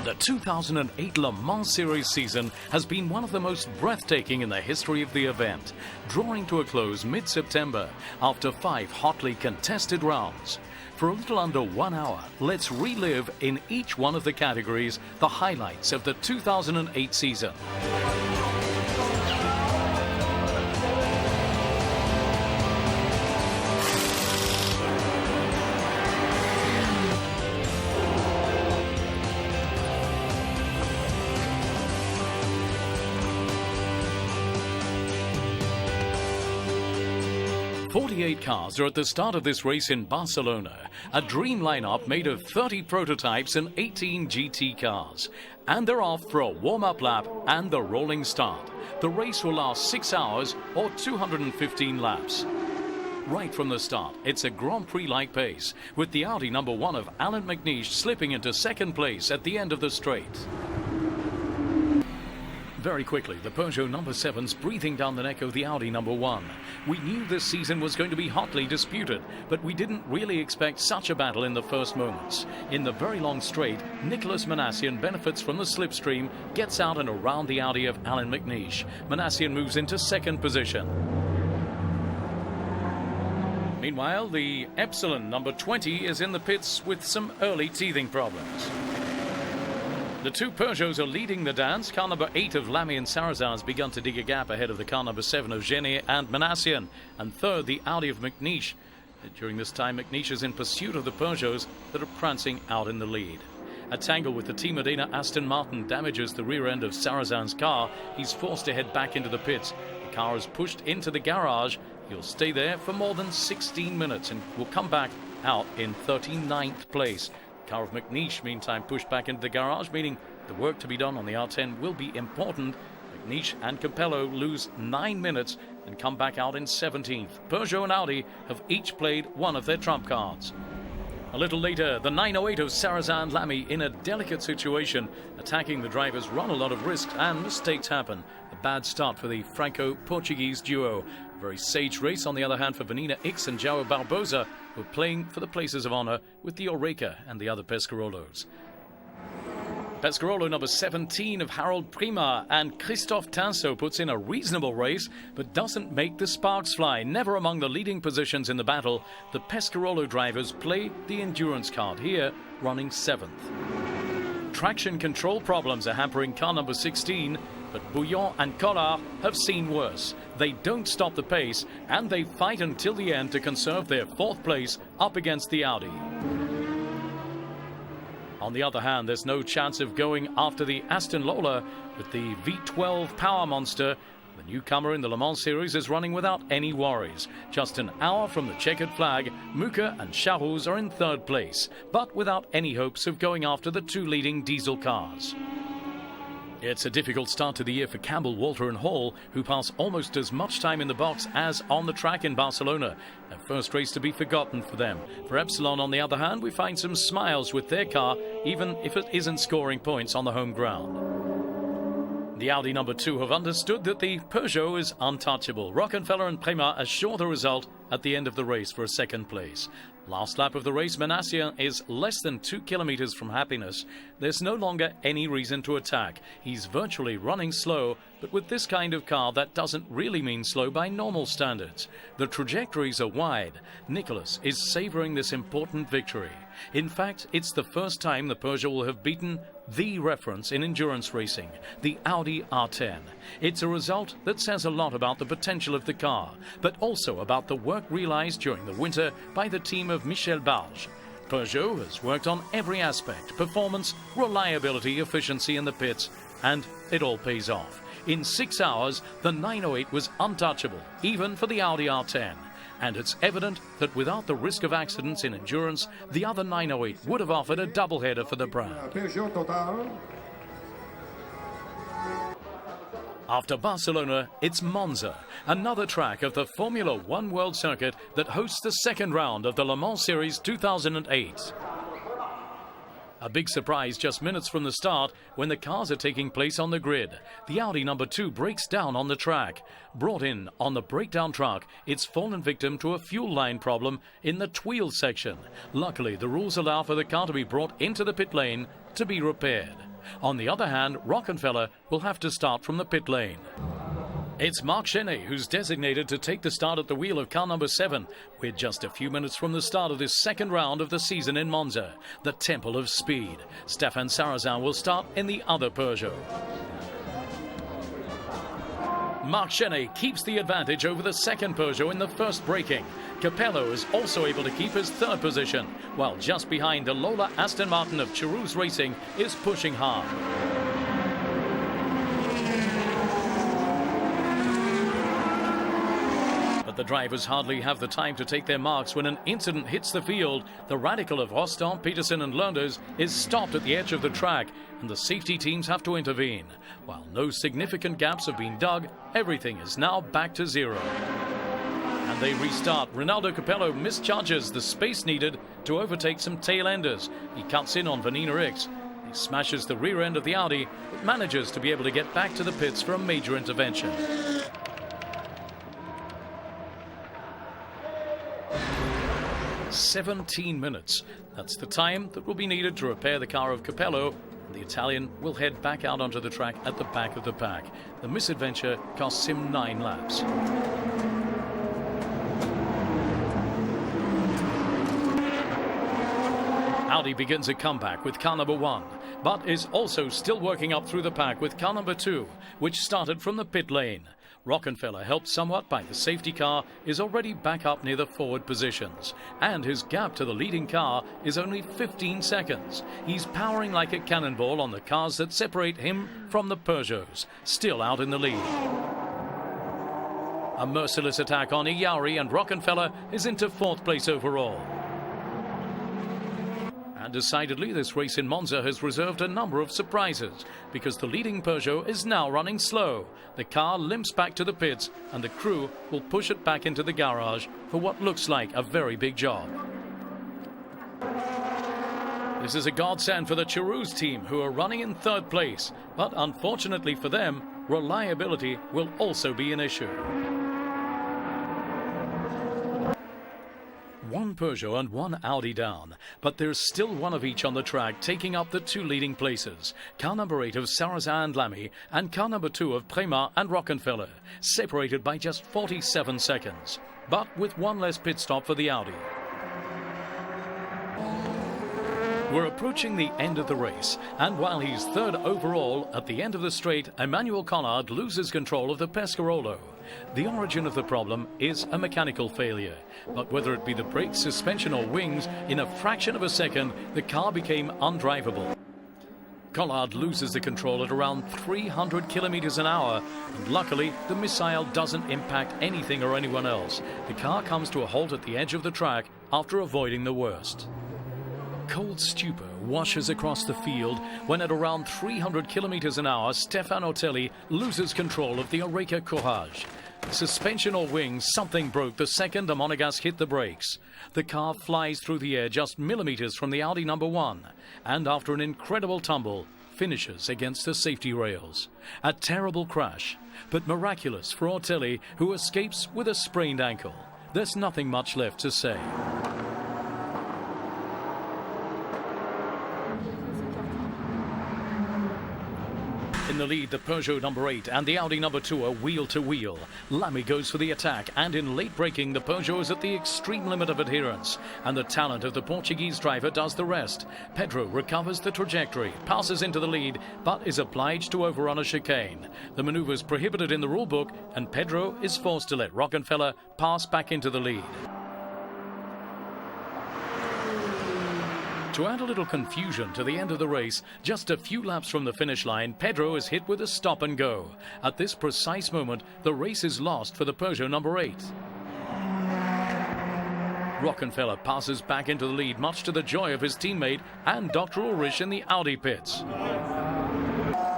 The 2008 Le Mans Series season has been one of the most breathtaking in the history of the event, drawing to a close mid-September after 5 hotly contested rounds. For a little under 1 hour, let's relive in each one of the categories the highlights of the 2008 season. "48 cars are at the start of this race in Barcelona, a dream lineup made of 30 prototypes and 18 GT cars. And they're off for a warm-up lap and the rolling start. The race will last 6 hours or 215 laps. Right from the start, it's a Grand Prix-like pace, with the Audi number 1 of Alain McNish slipping into second place at the end of the straight. Very quickly, the Peugeot number 7's breathing down the neck of the Audi number 1. We knew this season was going to be hotly disputed, but we didn't really expect such a battle in the first moments. In the very long straight, Nicolas Manassian benefits from the slipstream, gets out and around the Audi of Alain McNish. Manassian moves into second position. Meanwhile, the Epsilon number 20 is in the pits with some early teething problems. The two Peugeots are leading the dance. Car number 8 of Lamy and Sarrazin has begun to dig a gap ahead of the car number 7 of Genier and Manassian. And third, the Audi of McNish. During this time, McNish is in pursuit of the Peugeots that are prancing out in the lead. A tangle with the Team Modena Aston Martin damages the rear end of Sarrazin's car. He's forced to head back into the pits. The car is pushed into the garage. He'll stay there for more than 16 minutes and will come back out in 39th place. Car of McNish, meantime, pushed back into the garage, meaning the work to be done on the R10 will be important. McNish and Capello lose 9 minutes and come back out in 17th. Peugeot and Audi have each played one of their trump cards. A little later, the 908 of Sarrazin and Lamy in a delicate situation. Attacking the drivers run a lot of risks and mistakes happen. A bad start for the Franco-Portuguese duo. A very sage race, on the other hand, for Vanina X and João Barbosa, who are playing for the places of honor with the Oreca and the other Pescarolos. Pescarolo number 17 of Harold Prima and Christophe Tinso puts in a reasonable race, but doesn't make the sparks fly. Never among the leading positions in the battle, the Pescarolo drivers play the endurance card, here running 7th. Traction control problems are hampering car number 16, but Bouillon and Collard have seen worse. They don't stop the pace, and they fight until the end to conserve their 4th place up against the Audi. On the other hand, there's no chance of going after the Aston Lola with the V12 power monster. The newcomer in the Le Mans Series is running without any worries. Just an hour from the checkered flag, Muka and Charroux are in 3rd place, but without any hopes of going after the 2 leading diesel cars. It's a difficult start to the year for Campbell, Walter and Hall, who pass almost as much time in the box as on the track in Barcelona. A first race to be forgotten for them. For Epsilon, on the other hand, we find some smiles with their car, even if it isn't scoring points on the home ground. The Audi number 2 have understood that the Peugeot is untouchable. Rockefeller and Prima assure the result at the end of the race for a 2nd place. Last lap of the race, Manassian is less than 2 kilometers from happiness. There's no longer any reason to attack. He's virtually running slow, but with this kind of car, that doesn't really mean slow by normal standards. The trajectories are wide. Nicolas is savoring this important victory. In fact, it's the first time the Peugeot will have beaten the reference in endurance racing, the Audi R10. It's a result that says a lot about the potential of the car, but also about the work realized during the winter by the team of Michel Barge. Peugeot has worked on every aspect: performance, reliability, efficiency in the pits, and it all pays off. In 6 hours, the 908 was untouchable, even for the Audi R10. And it's evident that without the risk of accidents in endurance, the other 908 would have offered a doubleheader for the brand. After Barcelona, it's Monza, another track of the Formula One World Circuit that hosts the 2nd round of the Le Mans Series 2008. A big surprise just minutes from the start when the cars are taking place on the grid. The Audi number 2 breaks down on the track. Brought in on the breakdown truck, it's fallen victim to a fuel line problem in the Tweel section. Luckily, the rules allow for the car to be brought into the pit lane to be repaired. On the other hand, Rockefeller will have to start from the pit lane. It's Merksteijn who's designated to take the start at the wheel of car number 7. We're just a few minutes from the start of this second round of the season in Monza, the Temple of Speed. Stéphane Sarrazin will start in the other Peugeot. Merksteijn keeps the advantage over the second Peugeot in the first braking. Capello is also able to keep his third position, while just behind the Lola Aston Martin of Charouz Racing is pushing hard. The drivers hardly have the time to take their marks when an incident hits the field. The radical of Rostand, Peterson and Leunders is stopped at the edge of the track, and the safety teams have to intervene. While no significant gaps have been dug, everything is now back to zero. And they restart. Ronaldo Capello misjudges the space needed to overtake some tail-enders. He cuts in on Vanina X. He smashes the rear end of the Audi, but manages to be able to get back to the pits for a major intervention. 17 minutes. That's the time that will be needed to repair the car of Capello. The Italian will head back out onto the track at the back of the pack. The misadventure costs him 9 laps. Audi begins a comeback with car number 1, but is also still working up through the pack with car number 2, which started from the pit lane. Rockefeller, helped somewhat by the safety car, is already back up near the forward positions, and his gap to the leading car is only 15 seconds. He's powering like a cannonball on the cars that separate him from the Peugeots, still out in the lead. A merciless attack on Iari, and Rockefeller is into 4th place overall. And decidedly, this race in Monza has reserved a number of surprises, because the leading Peugeot is now running slow. The car limps back to the pits, and the crew will push it back into the garage for what looks like a very big job. This is a godsend for the Charouz team, who are running in 3rd place, but unfortunately for them, reliability will also be an issue. 1 Peugeot and 1 Audi down, but there's still one of each on the track taking up the 2 leading places. Car number 8 of Sarrazin and Lamy, and car number 2 of Prémat and Rockefeller, separated by just 47 seconds, but with 1 less pit stop for the Audi. We're approaching the end of the race, and while he's 3rd overall, at the end of the straight, Emmanuel Collard loses control of the Pescarolo. The origin of the problem is a mechanical failure, but whether it be the brakes, suspension or wings, in a fraction of a second, the car became undrivable. Collard loses the control at around 300 kilometers an hour, and luckily the missile doesn't impact anything or anyone else. The car comes to a halt at the edge of the track after avoiding the worst. Cold stupor washes across the field when at around 300 kilometers an hour, Stéphane Otelli loses control of the Oreca Courage. Suspension or wings, something broke the second the Monegasque hit the brakes. The car flies through the air just millimeters from the Audi number 1, and after an incredible tumble, finishes against the safety rails. A terrible crash, but miraculous for Otelli, who escapes with a sprained ankle. There's nothing much left to say. In the lead, the Peugeot number 8 and the Audi number 2 are wheel to wheel. Lamy goes for the attack, and in late braking, the Peugeot is at the extreme limit of adherence, and the talent of the Portuguese driver does the rest. Pedro recovers the trajectory, passes into the lead, but is obliged to overrun a chicane. The maneuver is prohibited in the rulebook, and Pedro is forced to let Rockefeller pass back into the lead. To add a little confusion to the end of the race, just a few laps from the finish line, Pedro is hit with a stop and go. At this precise moment, the race is lost for the Peugeot number 8. Rockefeller passes back into the lead, much to the joy of his teammate and Dr. Ulrich in the Audi pits.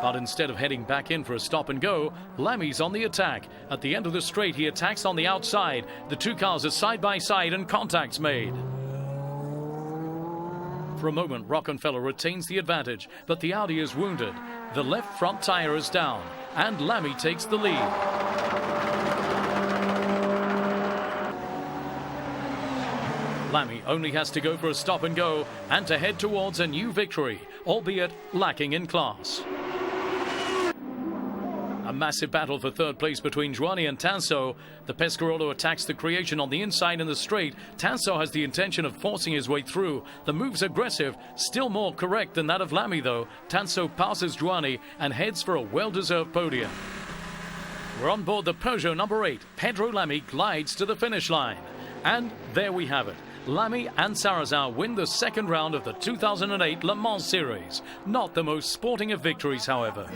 But instead of heading back in for a stop and go, Lamy's on the attack. At the end of the straight, he attacks on the outside. The 2 cars are side by side and contact's made. For a moment, Rockefeller retains the advantage, but the Audi is wounded. The left front tire is down, and Lamy takes the lead. Lamy only has to go for a stop and go, and to head towards a new victory. albeit lacking in class. A massive battle for third place between Joanny and Tanso. The Pescarolo attacks the creation on the inside in the straight. Tanso has the intention of forcing his way through. The move's aggressive, still more correct than that of Lamy though. Tanso passes Joanny and heads for a well-deserved podium. We're on board the Peugeot number 8. Pedro Lamy glides to the finish line. And there we have it. Lamy and Sarrazin win the second round of the 2008 Le Mans Series. Not the most sporting of victories, however.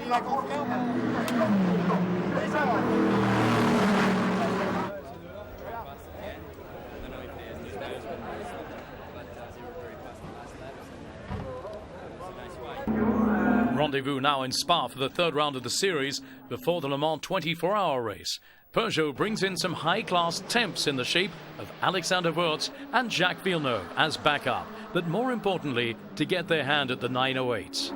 Rendezvous now in Spa for the third round of the series before the Le Mans 24-hour race. Peugeot brings in some high-class temps in the shape of Alexander Wurz and Jacques Villeneuve as backup, but more importantly, to get their hand at the 908s.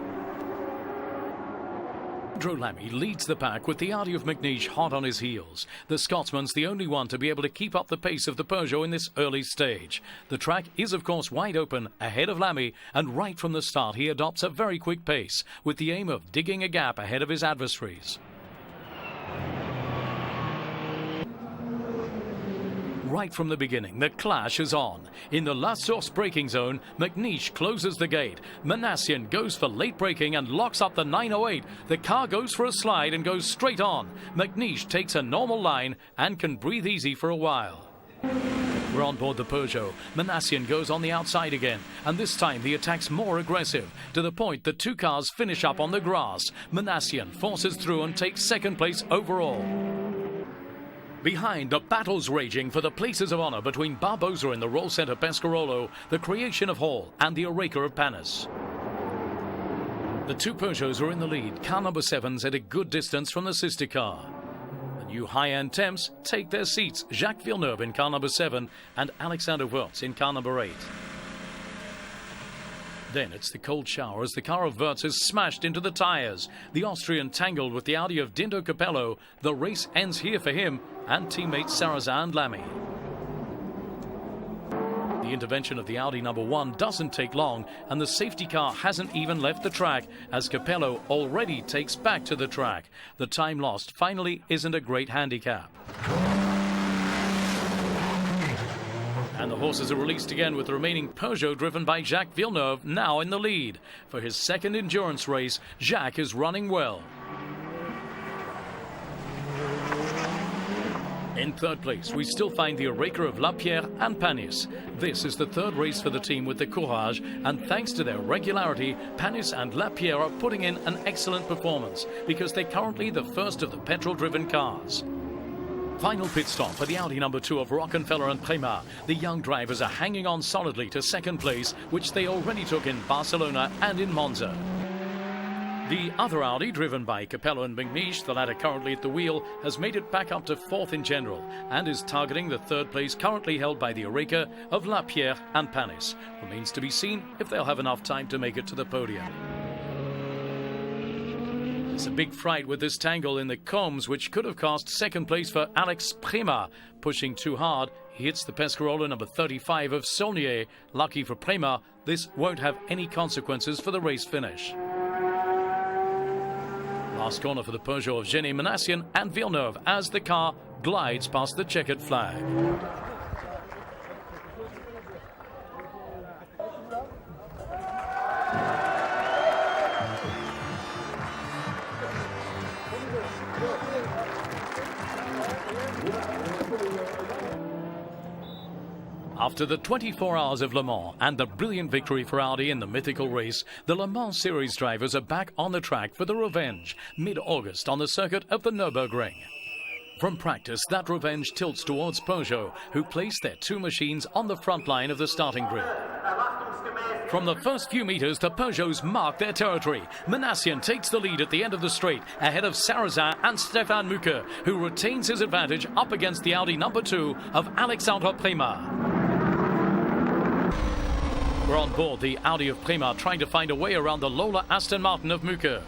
Pedro Lamy leads the pack with the Audi of McNish hot on his heels. The Scotsman's the only one to be able to keep up the pace of the Peugeot in this early stage. The track is of course wide open ahead of Lamy, and right from the start he adopts a very quick pace with the aim of digging a gap ahead of his adversaries. Right from the beginning, the clash is on. In the La Source braking zone, McNish closes the gate. Manassian goes for late braking and locks up the 908. The car goes for a slide and goes straight on. McNish takes a normal line and can breathe easy for a while. We're on board the Peugeot. Manassian goes on the outside again, and this time the attack's more aggressive, to the point the two cars finish up on the grass. Manassian forces through and takes second place overall. Behind, the battle's raging for the places of honour between Barbosa in the Roll Centre Pescarolo, the Creation of Hall and the Eureka of Panis. The two Peugeots are in the lead. Car number 7's at a good distance from the sister car. The new high-end temps take their seats. Jacques Villeneuve in car number 7 and Alexander Wurz in car number 8. Then it's the cold shower as the car of Wurz is smashed into the tyres. The Austrian tangled with the Audi of Dindo Capello. The race ends here for him and teammates Sarrazin and Lamy. The intervention of the Audi number 1 doesn't take long, and the safety car hasn't even left the track as Capello already takes back to the track. The time lost finally isn't a great handicap. And the horses are released again with the remaining Peugeot driven by Jacques Villeneuve now in the lead. For his second endurance race, Jacques is running well. In third place, we still find the Eureka of Lapierre and Panis. This is the third race for the team with the Courage, and thanks to their regularity, Panis and Lapierre are putting in an excellent performance because they're currently the first of the petrol-driven cars. Final pit stop for the Audi number 2 of Rockefeller and Prema. The young drivers are hanging on solidly to second place, which they already took in Barcelona and in Monza. The other Audi, driven by Capello and McNish, the latter currently at the wheel, has made it back up to 4th in general and is targeting the third place currently held by the Eureka of Lapierre and Panis. Remains to be seen if they'll have enough time to make it to the podium. There's a big fright with this tangle in the combs, which could have cost second place for Alex Prema. Pushing too hard, he hits the Pescarolo number 35 of Saulnier. Lucky for Prema, this won't have any consequences for the race finish. Last corner for the Peugeot of Jenny Manassian and Villeneuve as the car glides past the checkered flag. After the 24 hours of Le Mans and the brilliant victory for Audi in the mythical race, the Le Mans Series drivers are back on the track for the revenge, mid-August on the circuit of the Nurburgring. From practice, that revenge tilts towards Peugeot, who place their two machines on the front line of the starting grid. From the first few meters, the Peugeots mark their territory. Manassian takes the lead at the end of the straight, ahead of Sarrazin and Stéphane Mucke, who retains his advantage up against the Audi number 2 of Alexandre Prema. We're on board the Audi of Prema, trying to find a way around the Lola Aston Martin of Mucke.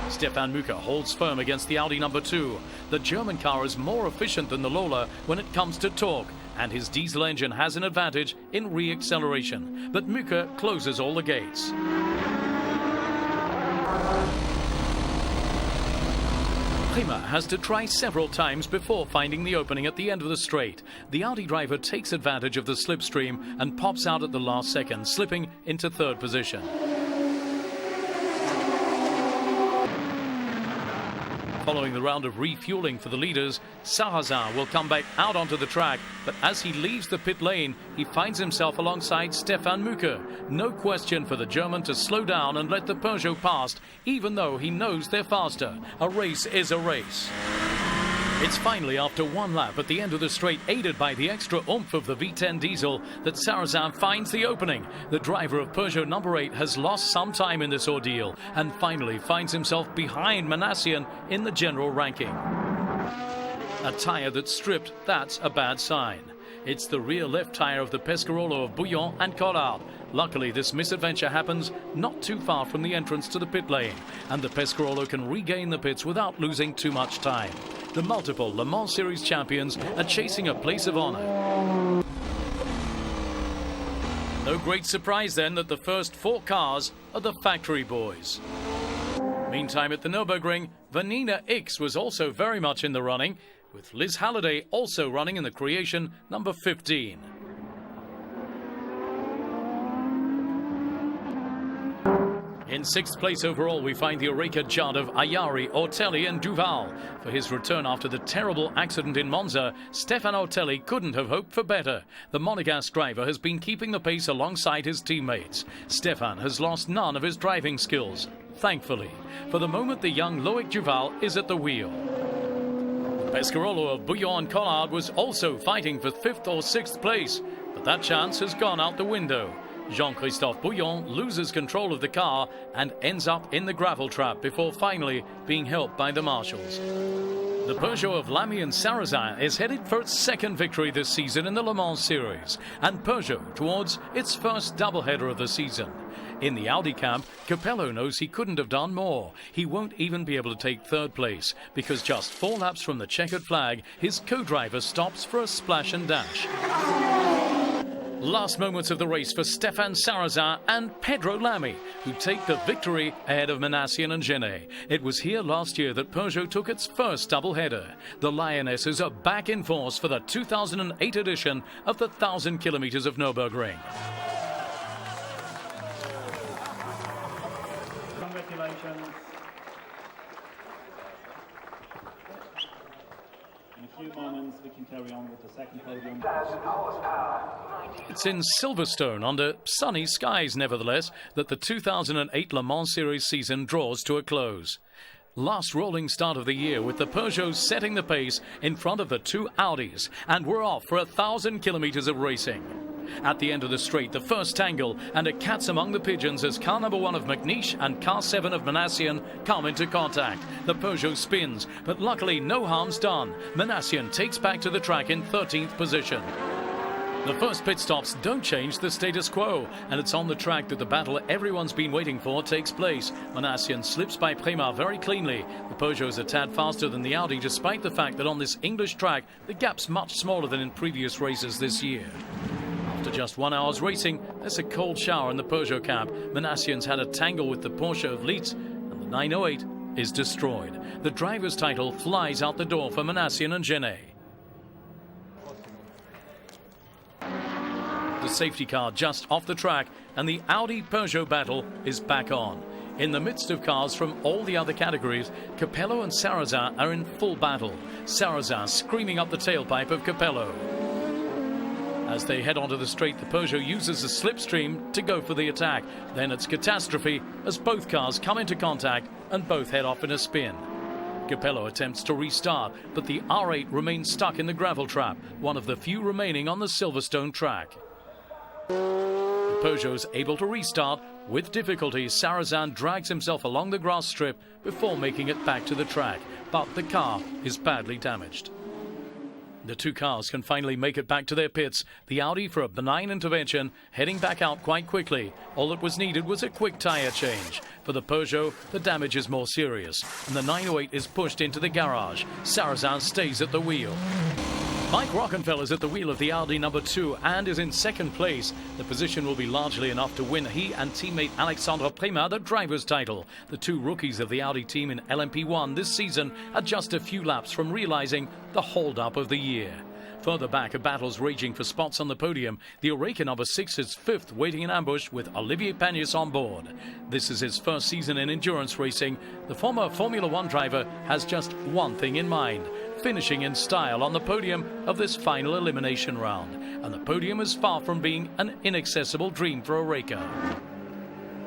Stéphane Mucke holds firm against the Audi number 2. The German car is more efficient than the Lola when it comes to torque, and his diesel engine has an advantage in re-acceleration. But Mucke closes all the gates. Prima has to try several times before finding the opening at the end of the straight. The Audi driver takes advantage of the slipstream and pops out at the last second, slipping into third position. Following the round of refueling for the leaders, Sarrazin will come back out onto the track, but as he leaves the pit lane, he finds himself alongside Stefan Mücker. No question for the German to slow down and let the Peugeot past, even though he knows they're faster. A race is a race. It's finally after one lap at the end of the straight, aided by the extra oomph of the V10 diesel, that Sarrazin finds the opening. The driver of Peugeot number 8 has lost some time in this ordeal and finally finds himself behind Manassian in the general ranking. A tyre that's stripped, that's a bad sign. It's the rear left tyre of the Pescarolo of Bouillon and Collard. Luckily, this misadventure happens not too far from the entrance to the pit lane, and the Pescarolo can regain the pits without losing too much time. The multiple Le Mans Series champions are chasing a place of honour. No great surprise then that the first 4 cars are the factory boys. Meantime, at the Nurburgring, Vanina X was also very much in the running, with Liz Halliday also running in the creation number 15. In 6th place overall, we find the Oreca Judd of Ayari, Ortelli and Duval. For his return after the terrible accident in Monza, Stefan Ortelli couldn't have hoped for better. The Monegasque driver has been keeping the pace alongside his teammates. Stefan has lost none of his driving skills, thankfully. For the moment, the young Loic Duval is at the wheel. The Pescarolo of Bouillon and Collard was also fighting for 5th or 6th place, but that chance has gone out the window. Jean-Christophe Bouillon loses control of the car and ends up in the gravel trap before finally being helped by the marshals. The Peugeot of Lamy and Sarrazin is headed for its 2nd victory this season in the Le Mans Series, and Peugeot towards its first doubleheader of the season. In the Audi camp, Capello knows he couldn't have done more. He won't even be able to take 3rd place, because just 4 laps from the checkered flag, his co-driver stops for a splash and dash. Last moments of the race for Stefan Sarrazin and Pedro Lamy, who take the victory ahead of Manassian and Genet. It was here last year that Peugeot took its first doubleheader. The Lionesses are back in force for the 2008 edition of the 1,000 kilometers of Nurburgring. Congratulations. In a few moments we can carry on with the 2nd podium. It's in Silverstone, under sunny skies nevertheless, that the 2008 Le Mans Series season draws to a close. Last rolling start of the year with the Peugeots setting the pace in front of the 2 Audis, and we're off for 1,000 kilometers of racing. At the end of the straight, the first tangle, and it cats among the pigeons as car number 1 of McNeish and car 7 of Manassian come into contact. The Peugeot spins, but luckily no harm's done. Manassian takes back to the track in 13th position. The first pit stops don't change the status quo, and it's on the track that the battle everyone's been waiting for takes place. Manassian slips by Prima very cleanly. The Peugeot's a tad faster than the Audi, despite the fact that on this English track, the gap's much smaller than in previous races this year. After just 1 hour's racing, there's a cold shower in the Peugeot camp. Manassian's had a tangle with the Porsche of Leeds, and the 908 is destroyed. The driver's title flies out the door for Manassian and Genet. The safety car just off the track, and the Audi-Peugeot battle is back on. In the midst of cars from all the other categories, Capello and Sarrazin are in full battle. Sarrazin screaming up the tailpipe of Capello. As they head onto the straight, the Peugeot uses the slipstream to go for the attack. Then it's catastrophe as both cars come into contact and both head off in a spin. Capello attempts to restart, but the R8 remains stuck in the gravel trap, one of the few remaining on the Silverstone track. The Peugeot's able to restart. With difficulty, Sarrazin drags himself along the grass strip before making it back to the track, but the car is badly damaged. The 2 cars can finally make it back to their pits. The Audi for a benign intervention, heading back out quite quickly. All that was needed was a quick tyre change. For the Peugeot, the damage is more serious, and the 908 is pushed into the garage. Sarrazin stays at the wheel. Mike Rockenfeller is at the wheel of the Audi number 2 and is in second place. The position will be largely enough to win he and teammate Alexandre Prima the driver's title. The two rookies of the Audi team in LMP1 this season are just a few laps from realizing the hold-up of the year. Further back, a battle's raging for spots on the podium. The Oreca number 6 is fifth, waiting in ambush with Olivier Panis on board. This is his first season in endurance racing. The former Formula One driver has just one thing in mind: finishing in style on the podium of this final elimination round. And the podium is far from being an inaccessible dream for Oreca.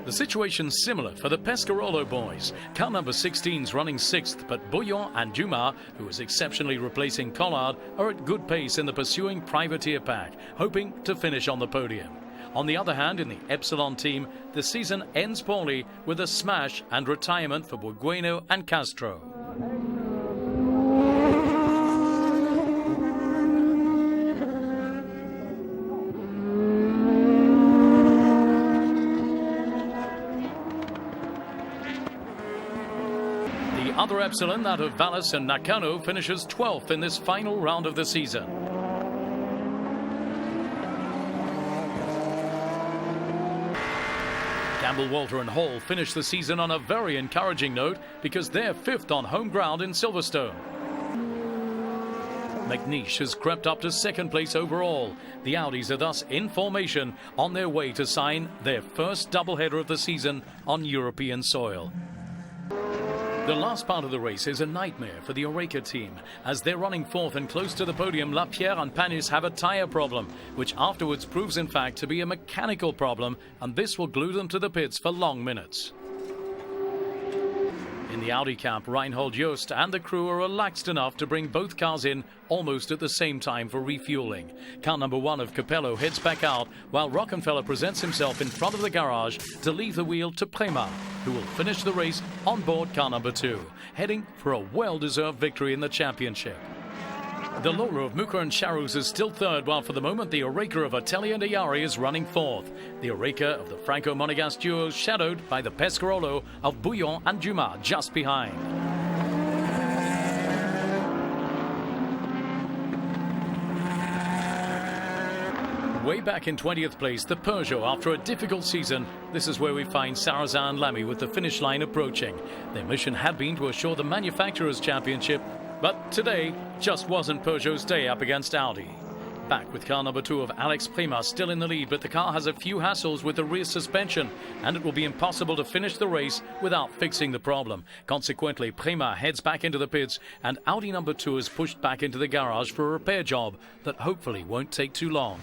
The situation's similar for the Pescarolo boys. Car number 16's running 6th, but Bouillon and Dumas, who is exceptionally replacing Collard, are at good pace in the pursuing privateer pack, hoping to finish on the podium. On the other hand, in the Epsilon team, the season ends poorly with a smash and retirement for Bugueno and Castro. The other Epsilon, that of Vallis and Nakano, finishes 12th in this final round of the season. Campbell, Walter and Hall finish the season on a very encouraging note because they're 5th on home ground in Silverstone. McNeish has crept up to 2nd place overall. The Audis are thus in formation on their way to sign their first doubleheader of the season on European soil. The last part of the race is a nightmare for the Oreca team. As they're running 4th and close to the podium, Lapierre and Panis have a tyre problem, which afterwards proves in fact to be a mechanical problem, and this will glue them to the pits for long minutes. In the Audi camp, Reinhold Jost and the crew are relaxed enough to bring both cars in almost at the same time for refueling. Car number 1 of Capello heads back out, while Rockenfeller presents himself in front of the garage to leave the wheel to Prema, who will finish the race on board car number 2, heading for a well-deserved victory in the championship. The Lola of Mucur and Charus is still 3rd, while for the moment the Oreca of Ateli and Ayari is running 4th. The Oreca of the Franco-Monegasque duo is shadowed by the Pescarolo of Bouillon and Dumas just behind. Way back in 20th place, the Peugeot, after a difficult season. This is where we find Sarrazin and Lamy with the finish line approaching. Their mission had been to assure the Manufacturers' Championship, but today just wasn't Peugeot's day up against Audi. Back with car number 2 of Alex Prima still in the lead, but the car has a few hassles with the rear suspension, and it will be impossible to finish the race without fixing the problem. Consequently, Prima heads back into the pits, and Audi number 2 is pushed back into the garage for a repair job that hopefully won't take too long.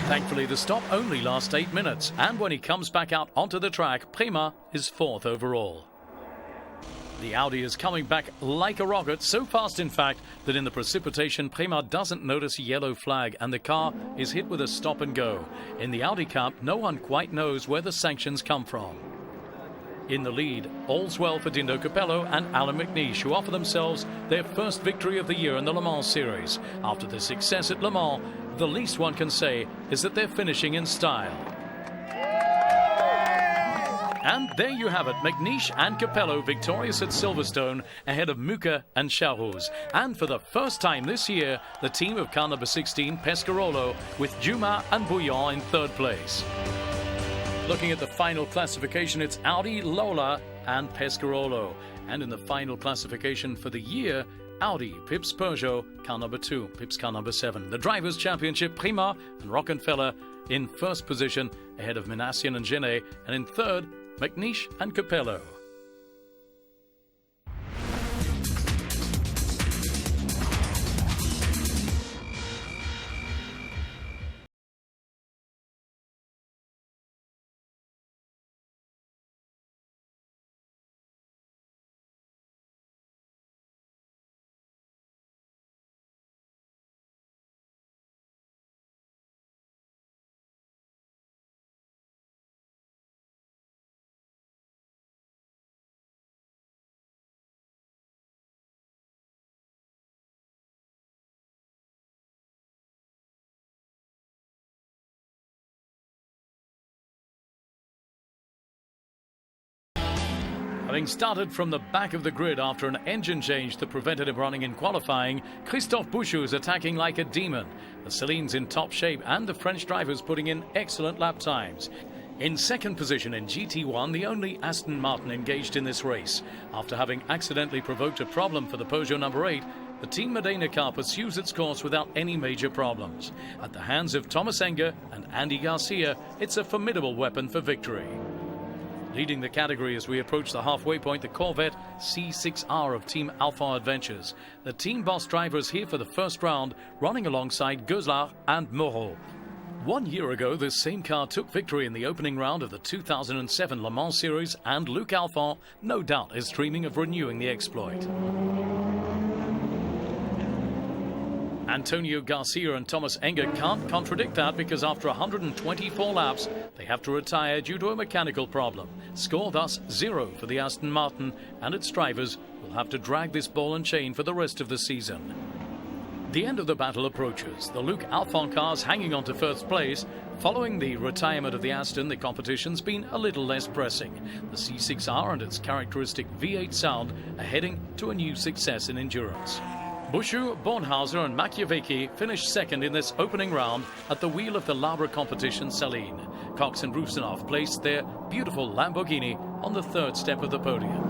Thankfully, the stop only lasts 8 minutes, and when he comes back out onto the track, Prima is 4th overall. The Audi is coming back like a rocket, so fast in fact that in the precipitation Prima doesn't notice a yellow flag and the car is hit with a stop and go. In the Audi camp, no one quite knows where the sanctions come from. In the lead, all's well for Dindo Capello and Alan McNeish, who offer themselves their first victory of the year in the Le Mans series. After the success at Le Mans, the least one can say is that they're finishing in style. And there you have it, McNeish and Capello victorious at Silverstone ahead of Mucur and Charus. And for the first time this year, the team of car number 16, Pescarolo, with Dumas and Bouillon in 3rd place. Looking at the final classification, it's Audi, Lola and Pescarolo. And in the final classification for the year, Audi pips Peugeot, car number 2, pips car number 7. The Drivers' Championship, Prima and Rockenfeller in 1st position ahead of Minassian and Genet, and in 3rd, McNeish and Capello. Having started from the back of the grid after an engine change that prevented him running in qualifying, Christophe Bouchou is attacking like a demon. The Celine's in top shape and the French drivers putting in excellent lap times. In second position in GT1, the only Aston Martin engaged in this race. After having accidentally provoked a problem for the Peugeot number 8, the Team Modena car pursues its course without any major problems. At the hands of Thomas Enge and Andy Garcia, it's a formidable weapon for victory. Leading the category as we approach the halfway point, the Corvette C6R of Team Alphand Adventures. The team boss driver is here for the first round, running alongside Goslar and Moreau. 1 year ago, this same car took victory in the opening round of the 2007 Le Mans Series, and Luc Alphand, no doubt, is dreaming of renewing the exploit. Antonio Garcia and Thomas Enge can't contradict that, because after 124 laps, they have to retire due to a mechanical problem. Score thus 0 for the Aston Martin, and its drivers will have to drag this ball and chain for the rest of the season. The end of the battle approaches. The Luc Alphand cars hanging on to first place. Following the retirement of the Aston, the competition's been a little less pressing. The C6R and its characteristic V8 sound are heading to a new success in endurance. Bouchou, Bornhauser and Machiavecchi finished second in this opening round at the wheel of the Labre competition Saline. Cox and Rusinov placed their beautiful Lamborghini on the third step of the podium.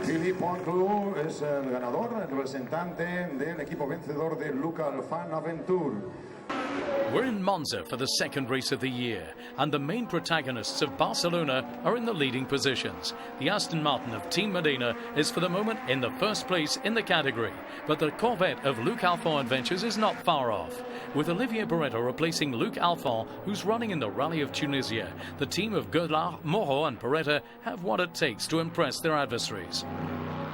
Philippe Pointou es el ganador, el representante del equipo vencedor de Luc Alphand Aventures. We're in Monza for the second race of the year, and the main protagonists of Barcelona are in the leading positions. The Aston Martin of Team Modena is for the moment in the first place in the category, but the Corvette of Luc Alphand Adventures is not far off. With Olivier Barretta replacing Luc Alphand, who's running in the Rally of Tunisia, the team of Goslar, Moreau and Barretta have what it takes to impress their adversaries.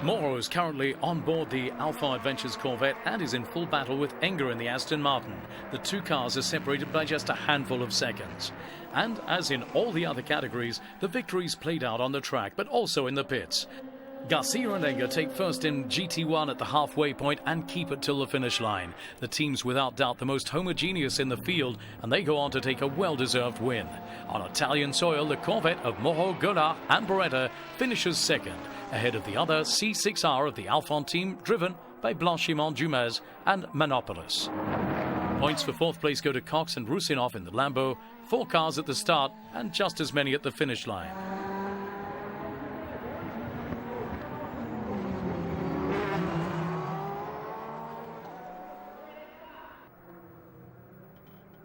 Moreau is currently on board the Alphand Adventures Corvette and is in full battle with Enge in the Aston Martin. The two cars are separated by just a handful of seconds. And as in all the other categories, the victories played out on the track, but also in the pits. Garcia and Enge take first in GT1 at the halfway point and keep it till the finish line. The team's without doubt the most homogeneous in the field, and they go on to take a well-deserved win. On Italian soil, the Corvette of Moreau, Goslar and Barretta finishes second, ahead of the other C6R of the Alphand team, driven by Blanchiment, Dumas and Manopoulos. Points for fourth place go to Cox and Rusinov in the Lambo, 4 cars at the start and just as many at the finish line.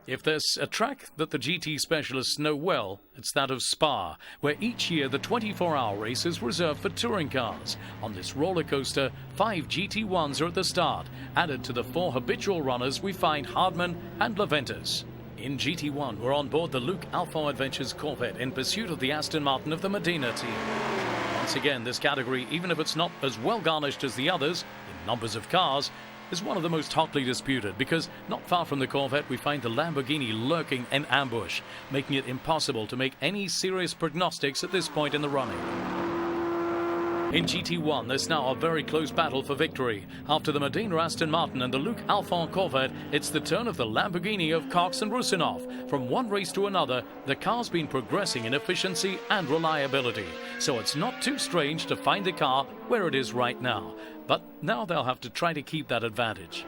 If there's a track that the GT specialists know well, it's that of Spa, where each year the 24-hour race is reserved for touring cars. On this roller coaster, 5 GT1s are at the start. Added to the 4 habitual runners, we find Hardman and Leventis. In GT1, we're on board the Luc Alphand Adventures Corvette in pursuit of the Aston Martin of the Modena team. Once again, this category, even if it's not as well garnished as the others, in numbers of cars, is one of the most hotly disputed, because not far from the Corvette we find the Lamborghini lurking in ambush, making it impossible to make any serious prognostics at this point in the running. In GT1, there's now a very close battle for victory. After the Modena Aston Martin and the Luc Alphand Corvette, it's the turn of the Lamborghini of Cox and Rusinov. From one race to another, the car's been progressing in efficiency and reliability, so it's not too strange to find the car where it is right now. But now they'll have to try to keep that advantage.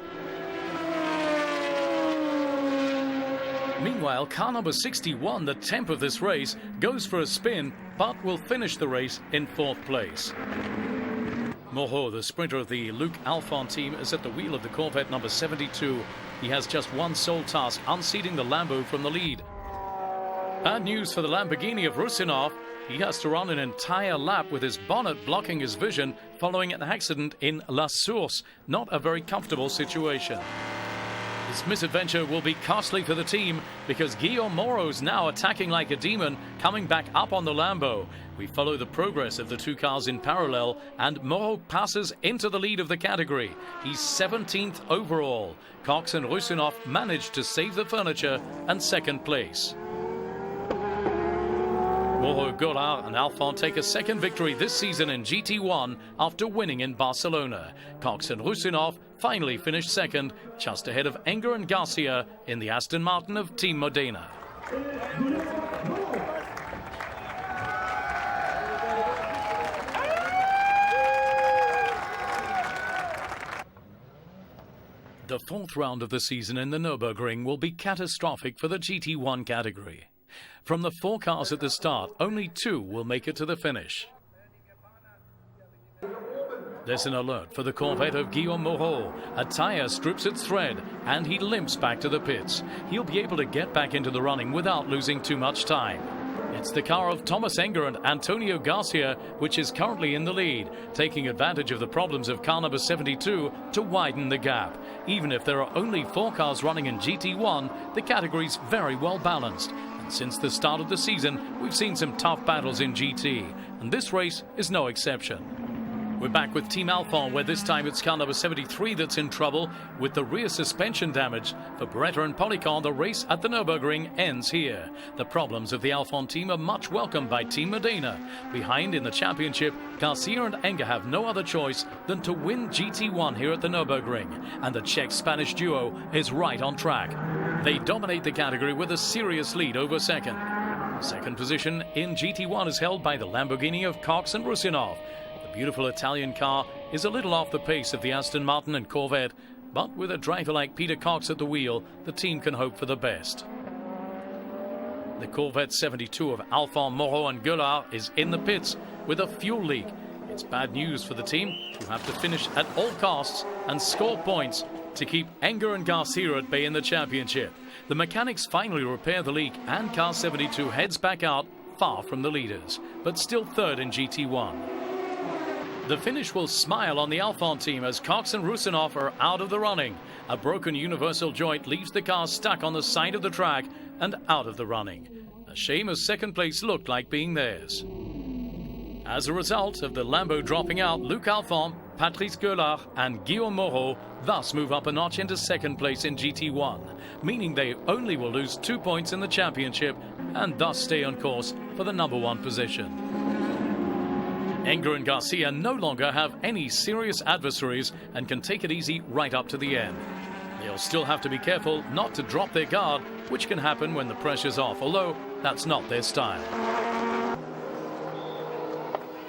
Meanwhile, car number 61, the temp of this race, goes for a spin, but will finish the race in 4th place. Moreau, the sprinter of the Luc Alphand team, is at the wheel of the Corvette number 72. He has just one sole task, unseating the Lambo from the lead. Bad news for the Lamborghini of Rusinov. He has to run an entire lap with his bonnet blocking his vision following an accident in La Source. Not a very comfortable situation. This misadventure will be costly for the team, because Guillaume Moreau's now attacking like a demon, coming back up on the Lambo. We follow the progress of the two cars in parallel, and Moreau passes into the lead of the category. He's 17th overall. Cox and Rusinov managed to save the furniture and 2nd place. Moreau, Gollard and Alphand take a second victory this season in GT1 after winning in Barcelona. Cox and Rusinov finally finished second, just ahead of Enger and Garcia in the Aston Martin of Team Modena. The fourth round of the season in the Nurburgring will be catastrophic for the GT1 category. From the 4 cars at the start, only 2 will make it to the finish. There's an alert for the Corvette of Guillaume Moreau. A tyre strips its thread and he limps back to the pits. He'll be able to get back into the running without losing too much time. It's the car of Thomas Enger and Antonio Garcia which is currently in the lead, taking advantage of the problems of car number 72 to widen the gap. Even if there are only 4 cars running in GT1, the category's very well balanced. And since the start of the season, we've seen some tough battles in GT, and this race is no exception. We're back with Team Alphand, where this time it's car number 73 that's in trouble with the rear suspension damage. For Beretta and Polycar, the race at the Nürburgring ends here. The problems of the Alphand team are much welcomed by Team Modena. Behind in the championship, Garcia and Enger have no other choice than to win GT1 here at the Nürburgring, and the Czech-Spanish duo is right on track. They dominate the category with a serious lead over second. Second position in GT1 is held by the Lamborghini of Cox and Rusinov. Beautiful Italian car is a little off the pace of the Aston Martin and Corvette, but with a driver like Peter Cox at the wheel, the team can hope for the best. The Corvette 72 of Alphand, Moreau and Gollard is in the pits with a fuel leak. It's bad news for the team, who have to finish at all costs and score points to keep Enger and Garcia at bay in the championship. The mechanics finally repair the leak and car 72 heads back out, far from the leaders, but still third in GT1. The finish will smile on the Alphand team as Cox and Rusinov are out of the running. A broken universal joint leaves the car stuck on the side of the track and out of the running. A shame, as second place looked like being theirs. As a result of the Lambo dropping out, Luc Alphand, Patrice Gollard and Guillaume Moreau thus move up a notch into second place in GT1, meaning they only will lose 2 points in the championship and thus stay on course for the number 1 position. Enger and Garcia no longer have any serious adversaries and can take it easy right up to the end. They'll still have to be careful not to drop their guard, which can happen when the pressure's off, although that's not their style.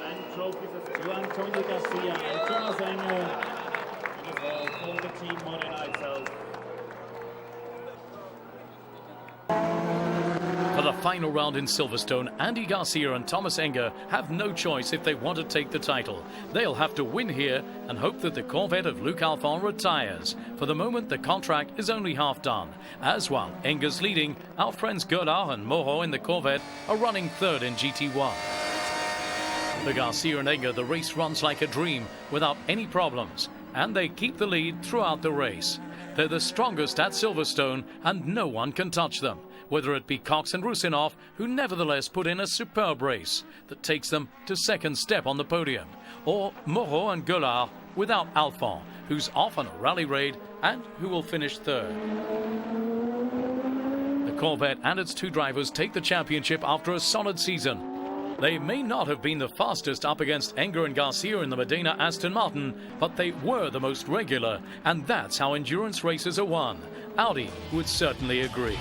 And trophies to Antonio Garcia and Thomas Enger, and as well for the Team Modena itself. For the final round in Silverstone, Andy Garcia and Thomas Enger have no choice if they want to take the title. They'll have to win here and hope that the Corvette of Luc Alphand retires. For the moment, the contract is only half done. As while Enger's leading, our friends Gollard and Moreau in the Corvette are running third in GT1. For Garcia and Enger, the race runs like a dream without any problems, and they keep the lead throughout the race. They're the strongest at Silverstone, and no one can touch them, whether it be Cox and Rusinov, who nevertheless put in a superb race that takes them to second step on the podium, or Moreau and Gollard without Alphand, who's off on a rally raid and who will finish third. The Corvette and its 2 drivers take the championship after a solid season. They may not have been the fastest up against Enger and Garcia in the Modena Aston Martin, but they were the most regular, and that's how endurance races are won. Audi would certainly agree.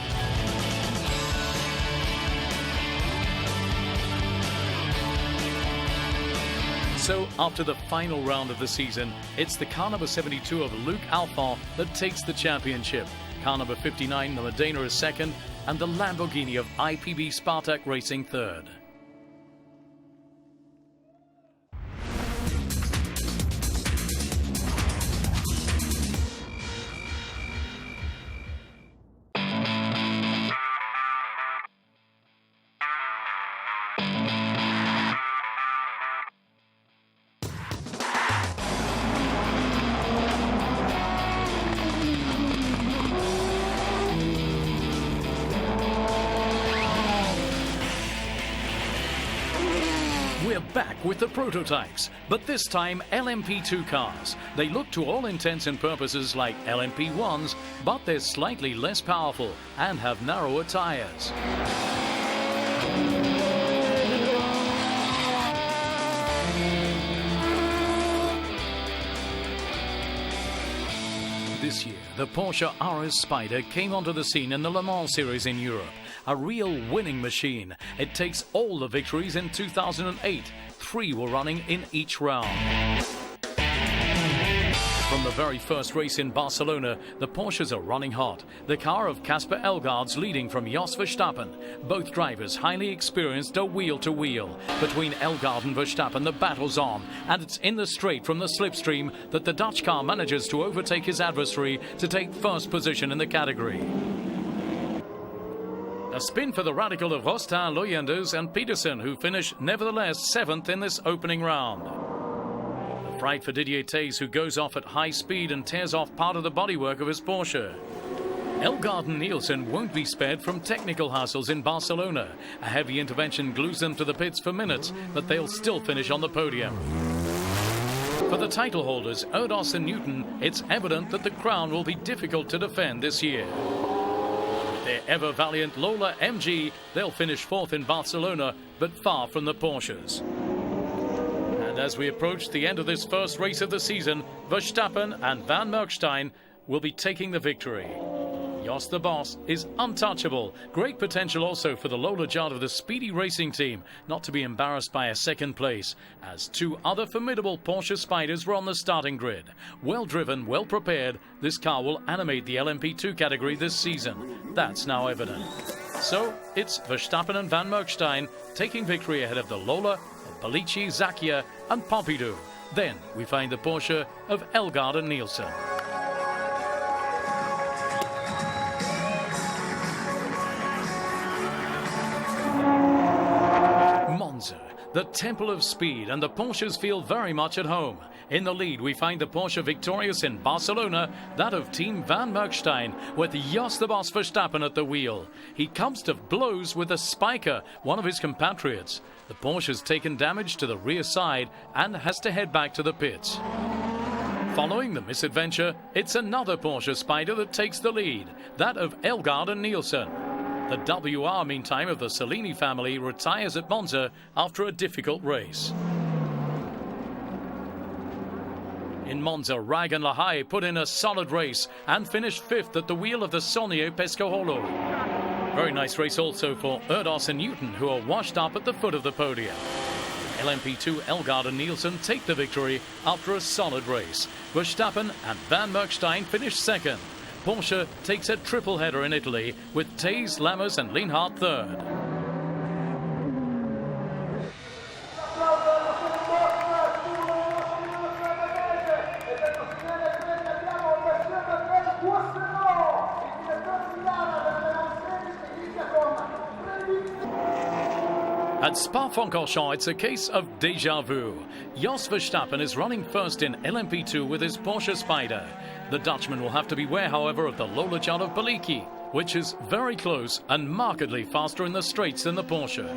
So, after the final round of the season, it's the car number 72 of Luc Alphand that takes the championship. Car number 59, the Modena, is second, and the Lamborghini of IPB Spartak Racing third. We're back with the prototypes, but this time LMP2 cars. They look to all intents and purposes like LMP1s, but they're slightly less powerful and have narrower tires. This year, the Porsche RS Spider came onto the scene in the Le Mans series in Europe. A real winning machine. It takes all the victories in 2008. 3 were running in each round. From the very first race in Barcelona, the Porsches are running hot. The car of Casper Elgaard's leading from Jos Verstappen. Both drivers highly experienced are wheel to wheel. Between Elgaard and Verstappen, the battle's on, and it's in the straight from the slipstream that the Dutch car manages to overtake his adversary to take first position in the category. A spin for the radical of Rostin, Luyenders and Peterson, who finish nevertheless 7th in this opening round. Fright for Didier Theys, who goes off at high speed and tears off part of the bodywork of his Porsche. Elgaard and Nielsen won't be spared from technical hassles in Barcelona. A heavy intervention glues them to the pits for minutes, but they'll still finish on the podium. For the title holders, Erdos and Newton, it's evident that the crown will be difficult to defend this year. With their ever-valiant Lola MG, they'll finish 4th in Barcelona, but far from the Porsches. And as we approach the end of this first race of the season, Verstappen and Van Merksteijn will be taking the victory. Jos the boss is untouchable. Great potential also for the Lola Jart of the Speedy Racing team, not to be embarrassed by a second place, as 2 other formidable Porsche Spiders were on the starting grid. Well driven, well prepared, this car will animate the LMP2 category this season. That's now evident. So it's Verstappen and Van Merksteijn taking victory ahead of the Lola, Balici, Zakia and Pompidou. Then we find the Porsche of Elgaard and Nielsen. Monza, the temple of speed, and the Porsches feel very much at home. In the lead we find the Porsche victorious in Barcelona, that of Team Van Merksteijn, with Jos the boss Verstappen at the wheel. He comes to blows with a spiker, one of his compatriots. The Porsche's taken damage to the rear side and has to head back to the pits. Following the misadventure, it's another Porsche Spider that takes the lead, that of Elgaard and Nielsen. The WR, meantime, of the Cellini family retires at Monza after a difficult race. In Monza, Rag and Lahai put in a solid race and finished 5th at the wheel of the Saunier Pescarolo. Very nice race also for Erdos and Newton, who are washed up at the foot of the podium. LMP2 Elgaard and Nielsen take the victory after a solid race. Verstappen and Van Merksteijn finish 2nd. Porsche takes a triple header in Italy with Theys, Lammers and Lienhardt 3rd. At Spa-Francorchamps, it's a case of déjà vu. Jos Verstappen is running first in LMP2 with his Porsche Spider. The Dutchman will have to beware, however, of the Lola Jart of Balici, which is very close and markedly faster in the straights than the Porsche.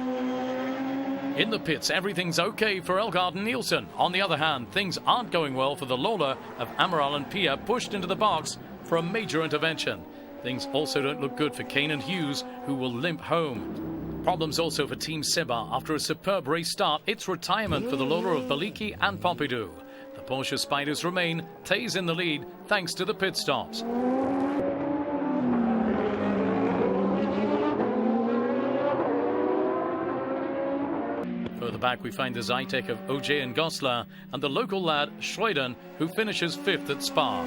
In the pits, everything's okay for Elgaard and Nielsen. On the other hand, things aren't going well for the Lola of Amaral and Pia, pushed into the box for a major intervention. Things also don't look good for Kane and Hughes, who will limp home. Problems also for Team Seba. After a superb race start, it's retirement for the Lola of Balici and Pompidou. The Porsche Spiders remain, Theys in the lead thanks to the pit stops. Further back we find the Zytek of Ogier and Gosselin and the local lad Schreuden, who finishes 5th at Spa.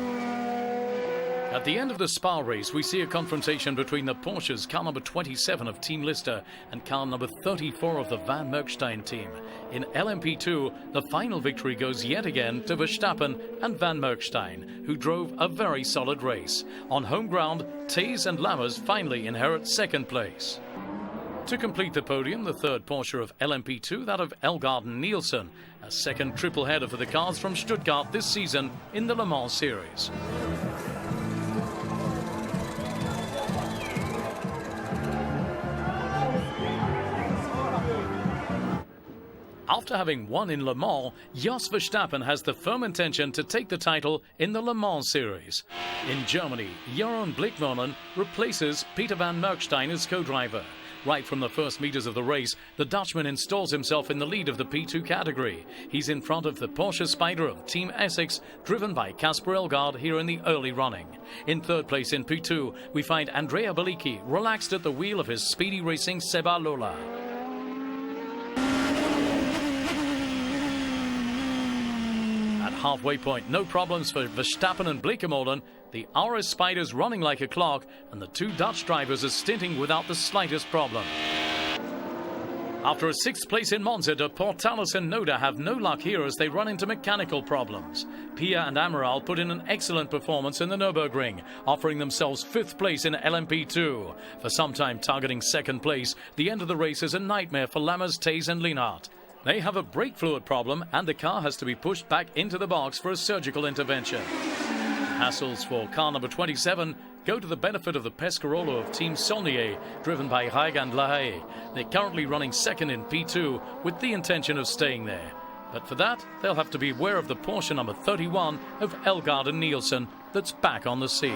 At the end of the Spa race, we see a confrontation between the Porsches, car number 27 of Team Lister and car number 34 of the Van Merksteijn team. In LMP2, the final victory goes yet again to Verstappen and Van Merksteijn, who drove a very solid race. On home ground, Theys and Lammers finally inherit 2nd place. To complete the podium, the 3rd Porsche of LMP2, that of Elgaard and Nielsen, a 2nd triple header for the cars from Stuttgart this season in the Le Mans series. After having won in Le Mans, Jos Verstappen has the firm intention to take the title in the Le Mans series. In Germany, Jeroen Blickmolen replaces Peter van Merksteijn as co-driver. Right from the first meters of the race, the Dutchman installs himself in the lead of the P2 category. He's in front of the Porsche Spider of Team Essex, driven by Casper Elgaard here in the early running. In third place in P2, we find Andrea Bellicchi relaxed at the wheel of his Speedy Racing Seba Lola. At halfway point, no problems for Verstappen and Bleekemolen. The RS Spider's running like a clock, and the two Dutch drivers are stinting without the slightest problem. After a sixth place in Monza, De Portalis and Noda have no luck here as they run into mechanical problems. Pia and Amaral put in an excellent performance in the Nurburgring, offering themselves fifth place in LMP2. For some time targeting second place, the end of the race is a nightmare for Lammers, Tays and Lienhart. They have a brake fluid problem and the car has to be pushed back into the box for a surgical intervention. Hassles for car number 27 go to the benefit of the Pescarolo of Team Saulnier, driven by Raig and Lahaye. They're currently running second in P2 with the intention of staying there. But for that, they'll have to be aware of the Porsche number 31 of Elgaard and Nielsen that's back on the scene.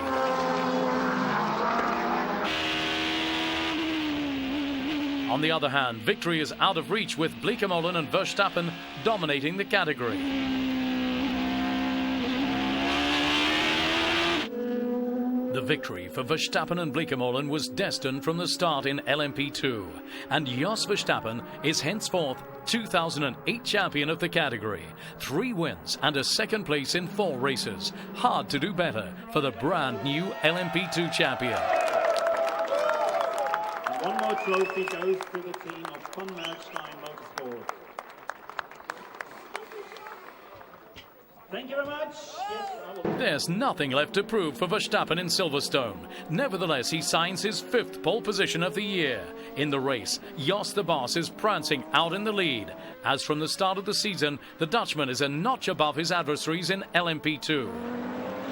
On the other hand, victory is out of reach with Bleekemolen and Verstappen dominating the category. The victory for Verstappen and Bleekemolen was destined from the start in LMP2, and Jos Verstappen is henceforth 2008 champion of the category. 3 wins and a second place in 4 races. Hard to do better for the brand new LMP2 champion. One more trophy goes to the team of Merksteijn Motorsport. Thank you very much. There's nothing left to prove for Verstappen in Silverstone. Nevertheless, he signs his 5th pole position of the year. In the race, Jos the Boss is prancing out in the lead. As from the start of the season, the Dutchman is a notch above his adversaries in LMP2.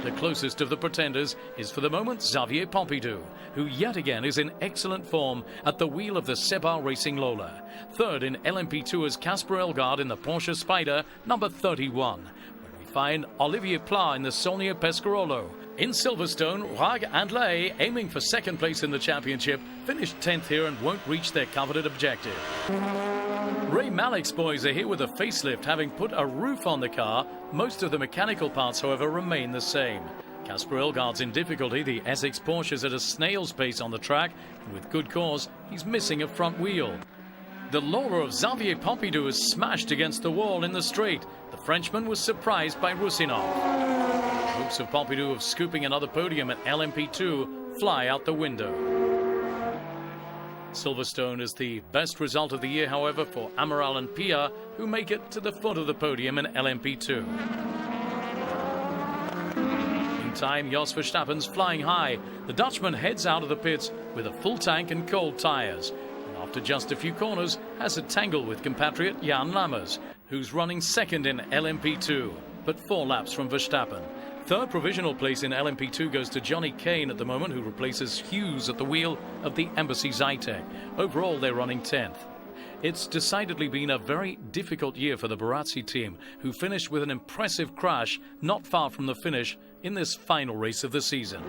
The closest of the pretenders is for the moment Xavier Pompidou, who yet again is in excellent form at the wheel of the Seba Racing Lola. Third in LMP2 is Casper Elgaard in the Porsche Spider, number 31. Find Olivier Pla in the Saulnier Pescarolo. In Silverstone, Raig and Lahaye, aiming for second place in the championship, finished 10th here and won't reach their coveted objective. Ray Malek's boys are here with a facelift, having put a roof on the car. Most of the mechanical parts, however, remain the same. Casper Elgaard's in difficulty. The Essex Porsche is at a snail's pace on the track, and with good cause, he's missing a front wheel. The Laura of Xavier Pompidou is smashed against the wall in the straight. The Frenchman was surprised by Rusinov. Hopes of Pompidou of scooping another podium at LMP2 fly out the window. Silverstone is the best result of the year, however, for Amaral and Pia, who make it to the foot of the podium in LMP2. Meantime, Jos Verstappen's flying high. The Dutchman heads out of the pits with a full tank and cold tyres. After just a few corners, has a tangle with compatriot Jan Lammers, who's running second in LMP2, but 4 laps from Verstappen. Third provisional place in LMP2 goes to Johnny Kane at the moment, who replaces Hughes at the wheel of the Embassy Zytek. Overall, they're running 10th. It's decidedly been a very difficult year for the Barazzi team, who finished with an impressive crash not far from the finish in this final race of the season.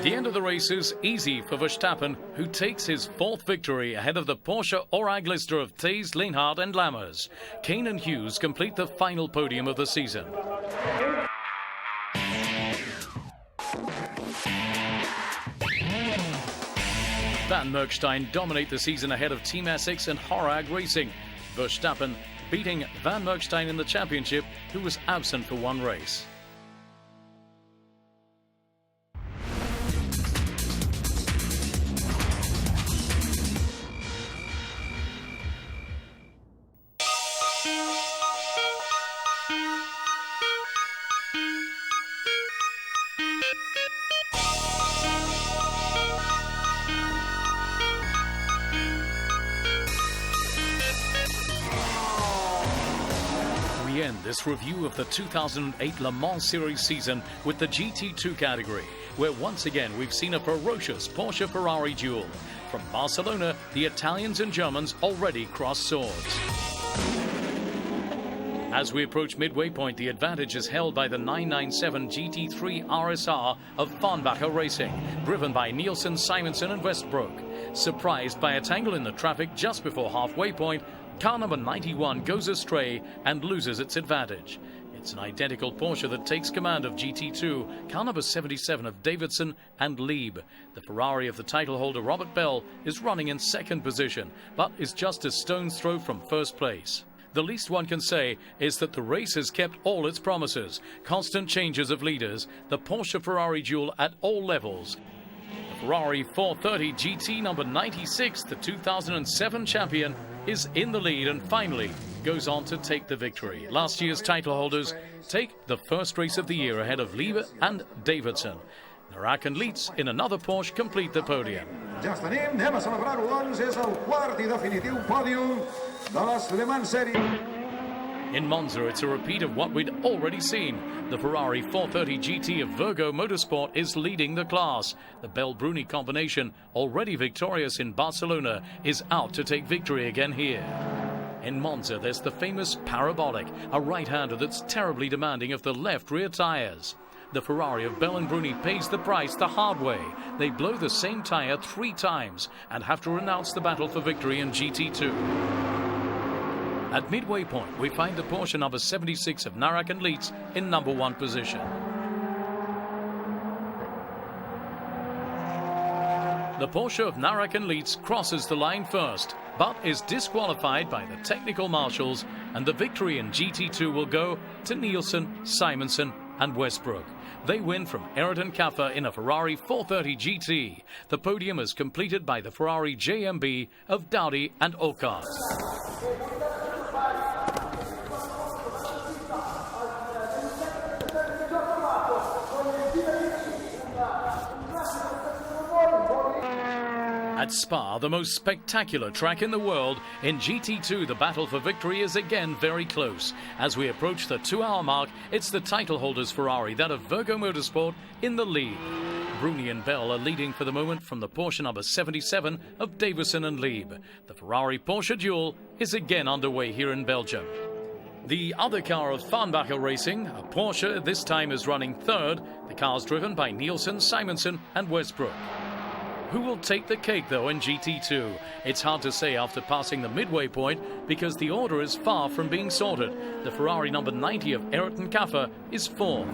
The end of the race is easy for Verstappen, who takes his 4th victory ahead of the Porsche Oraglister of Tays, Lienhart and Lammers. Kane and Hughes complete the final podium of the season. Van Merksteijn dominate the season ahead of Team Essex and Horag Racing. Verstappen beating Van Merksteijn in the championship, who was absent for 1 race. We end this review of the 2008 Le Mans Series season with the GT2 category, where once again we've seen a ferocious Porsche-Ferrari duel. From Barcelona, the Italians and Germans already cross swords. As we approach midway point, the advantage is held by the 997 GT3 RSR of Farnbacher Racing, driven by Nielsen, Simonsen and Westbrook. Surprised by a tangle in the traffic just before halfway point, car number 91 goes astray and loses its advantage. It's an identical Porsche that takes command of GT2, car number 77 of Davidson and Lieb. The Ferrari of the title holder Robert Bell is running in second position, but is just a stone's throw from first place. The least one can say is that the race has kept all its promises. Constant changes of leaders, the Porsche-Ferrari duel at all levels. The Ferrari 430 GT number 96, the 2007 champion, is in the lead and finally goes on to take the victory. Last year's title holders take the first race of the year ahead of Lieb and Davidson. Narak and Leitz in another Porsche complete the podium. Ja els tenim, anem a celebrar-ho, doncs, és el quart I definitiu pòdium de les Le Mans Series. In Monza, it's a repeat of what we'd already seen. The Ferrari 430 GT of Virgo Motorsport is leading the class. The Bell-Bruni combination, already victorious in Barcelona, is out to take victory again here. In Monza, there's the famous parabolic, a right-hander that's terribly demanding of the left rear tyres. The Ferrari of Bell and Bruni pays the price the hard way. They blow the same tyre 3 times and have to renounce the battle for victory in GT2. At midway point, we find the Porsche number 76 of Narak and Leitz in number 1 position. The Porsche of Narak and Leitz crosses the line first, but is disqualified by the technical marshals, and the victory in GT2 will go to Nielsen, Simonsen and Westbrook. They win from Eret and Kaffer in a Ferrari 430 GT. The podium is completed by the Ferrari JMB of Dowdy and Olcott. At Spa, the most spectacular track in the world, in GT2 the battle for victory is again very close. As we approach the 2-hour mark, it's the title holders Ferrari, that of Virgo Motorsport, in the lead. Bruni and Bell are leading for the moment from the Porsche number 77 of Davison and Lieb. The Ferrari-Porsche duel is again underway here in Belgium. The other car of Farnbacher Racing, a Porsche, this time is running third. The car's driven by Nielsen, Simonsen and Westbrook. Who will take the cake, though, in GT2? It's hard to say after passing the midway point because the order is far from being sorted. The Ferrari number 90 of Eret and Kaffer is fourth.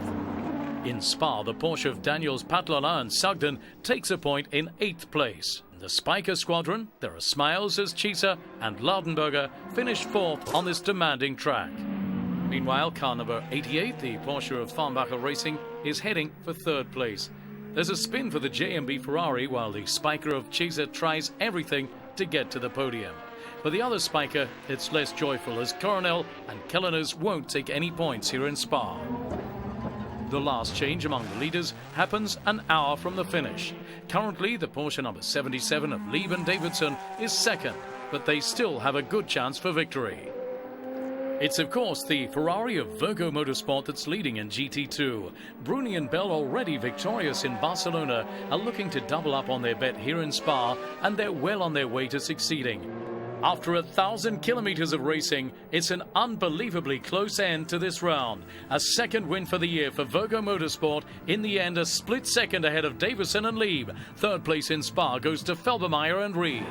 In Spa, the Porsche of Daniels, Patlala and Sugden takes a point in 8th place. In the Spiker squadron, there are smiles as Chisa and Laudenberger finish 4th on this demanding track. Meanwhile, car number 88, the Porsche of Farnbacher Racing, is heading for 3rd place. There's a spin for the JMB Ferrari while the Spiker of Chisa tries everything to get to the podium. For the other Spiker, it's less joyful as Coronel and Kelleners won't take any points here in Spa. The last change among the leaders happens an hour from the finish. Currently, the Porsche number 77 of Lieb and Davidson is second, but they still have a good chance for victory. It's of course the Ferrari of Virgo Motorsport that's leading in GT2. Bruni and Bell, already victorious in Barcelona, are looking to double up on their bet here in Spa, and they're well on their way to succeeding. After 1,000 kilometers of racing, it's an unbelievably close end to this round. A second win for the year for Virgo Motorsport. In the end, a split second ahead of Davison and Lieb. 3rd place in Spa goes to Felbermeyer and Reed.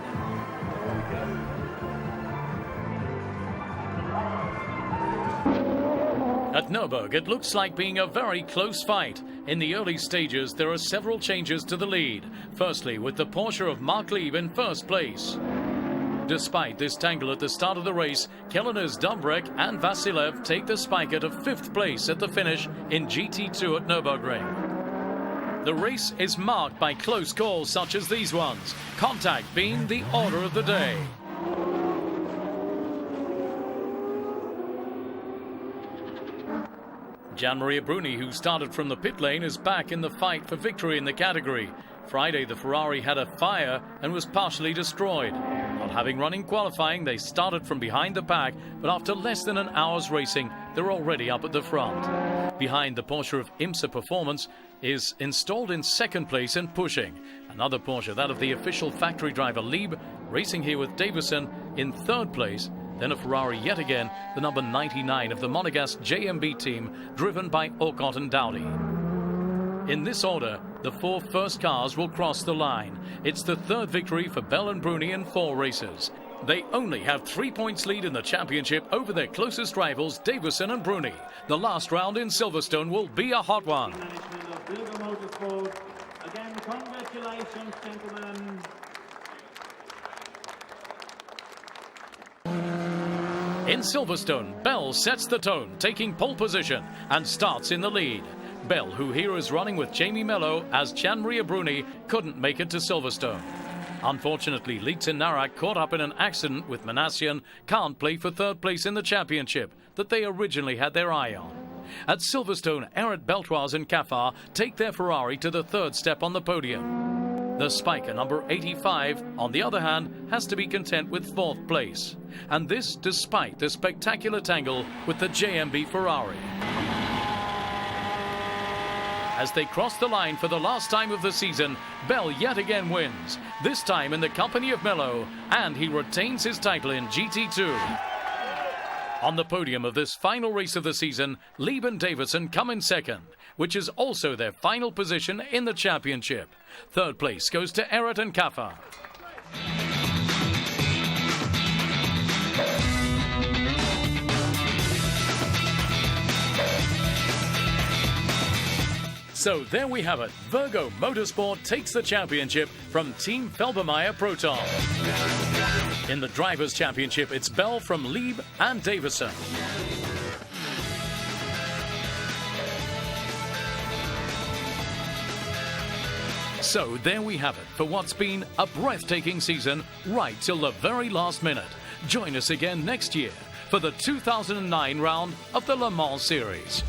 At Nurburgring, it looks like being a very close fight. In the early stages, there are several changes to the lead. Firstly, with the Porsche of Mark Lieb in 1st place. Despite this tangle at the start of the race, Kelleners, Dumbrek and Vasilev take the Spiker to 5th place at the finish in GT2 at Nürburgring. The race is marked by close calls such as these ones, contact being the order of the day. Gian-Maria Bruni, who started from the pit lane, is back in the fight for victory in the category. Friday, the Ferrari had a fire and was partially destroyed. Not having run in qualifying, they started from behind the pack, but after less than an hour's racing, they're already up at the front. Behind, the Porsche of IMSA Performance is installed in 2nd place and pushing. Another Porsche, that of the official factory driver Lieb, racing here with Davison in 3rd place. Then a Ferrari yet again, the number 99 of the Monegasque JMB team, driven by Orkot and Dowdy. In this order, the 4 first cars will cross the line. It's the 3rd victory for Bell and Bruni in 4 races. They only have 3 points lead in the championship over their closest rivals, Davison and Bruni. The last round in Silverstone will be a hot one. Management of Virgo Motorsport. Again, congratulations, gentlemen. In Silverstone, Bell sets the tone, taking pole position and starts in the lead. Bell, who here is running with Jamie Mello as Gianmaria Bruni, couldn't make it to Silverstone. Unfortunately, Lietz and Narak, caught up in an accident with Manassian, can't play for 3rd place in the championship that they originally had their eye on. At Silverstone, Eret Beltoise and Cafar take their Ferrari to the 3rd step on the podium. The Spiker, number 85, on the other hand, has to be content with 4th place. And this despite the spectacular tangle with the JMB Ferrari. As they cross the line for the last time of the season, Bell yet again wins, this time in the company of Mello, and he retains his title in GT2. On the podium of this final race of the season, Lieb and Davison come in 2nd, which is also their final position in the championship. 3rd place goes to Eret and Cafar. So there we have it. Virgo Motorsport takes the championship from Team Felbermeyer Proton. In the Drivers' Championship, it's Bell from Lieb and Davison. So there we have it for what's been a breathtaking season right till the very last minute. Join us again next year for the 2009 round of the Le Mans Series.